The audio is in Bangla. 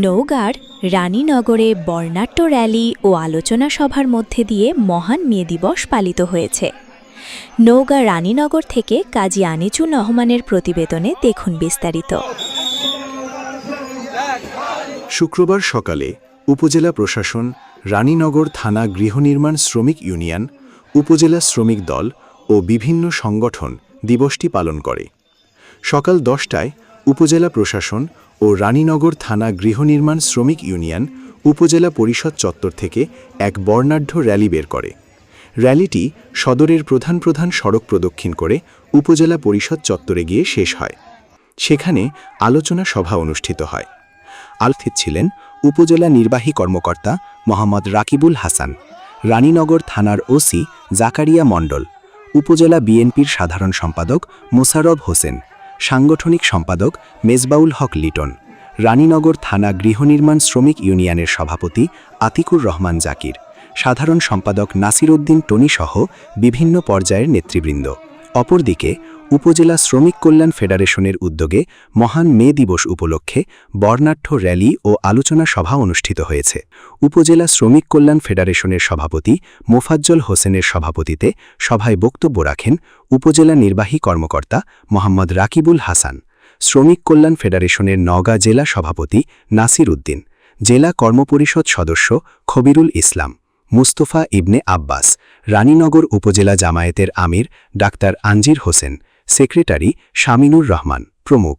নওগাঁর রানীনগরে বর্ণাঢ্য র্যালি ও আলোচনা সভার মধ্যে দিয়ে মহান মে দিবস পালিত হয়েছে। নওগাঁ রানীনগর থেকে কাজী আনিচুর রহমানের প্রতিবেদনে দেখুন বিস্তারিত। শুক্রবার সকালে উপজেলা প্রশাসন, রানীনগর থানা গৃহনির্মাণ শ্রমিক ইউনিয়ন, উপজেলা শ্রমিক দল ও বিভিন্ন সংগঠন দিবসটি পালন করে। সকাল 10টায় উপজেলা প্রশাসন ও রানীনগর থানা গৃহনির্মাণ শ্রমিক ইউনিয়ন উপজেলা পরিষদ চত্বর থেকে এক বর্ণাঢ্য র্যালি বের করে। র্যালিটি সদরের প্রধান প্রধান সড়ক প্রদক্ষিণ করে উপজেলা পরিষদ চত্বরে গিয়ে শেষ হয়। সেখানে আলোচনা সভা অনুষ্ঠিত হয়। উপস্থিত ছিলেন উপজেলা নির্বাহী কর্মকর্তা মোহাম্মদ রাকিবুল হাসান, রানীনগর থানার ওসি জাকারিয়া মণ্ডল, উপজেলা বিএনপির সাধারণ সম্পাদক মোশাররফ হোসেন, সাংগঠনিক সম্পাদক মেজবাউল হক লিটন, রানীনগর থানা গৃহনির্মাণ শ্রমিক ইউনিয়নের সভাপতি আতিকুর রহমান জাকির, সাধারণ সম্পাদক নাসির উদ্দিন টনি সহ বিভিন্ন পর্যায়ের নেতৃবৃন্দ। অপরদিকে উপজেলা শ্রমিক কল্যাণ ফেডারেশনের উদ্যোগে মহান মে দিবস উপলক্ষে বর্ণাঢ্য র্যালি ও আলোচনা সভা অনুষ্ঠিত হয়েছে। উপজেলা শ্রমিক কল্যাণ ফেডারেশনের সভাপতি মোফাজ্জল হোসেনের সভাপতিতে সভায় বক্তব্য রাখেন উপজেলা নির্বাহী কর্মকর্তা মোহাম্মদ রাকিবুল হাসান, শ্রমিক কল্যাণ ফেডারেশনের নওগাঁ জেলা সভাপতি নাসির উদ্দিন, জেলা কর্মপরিষদ সদস্য খবিরুল ইসলাম, মুস্তফা ইবনে আব্বাস, রানীনগর উপজেলা জামায়াতের আমির ডাক্তার আনজির হোসেন, সেক্রেটারি শামিনুর রহমান প্রমুখ।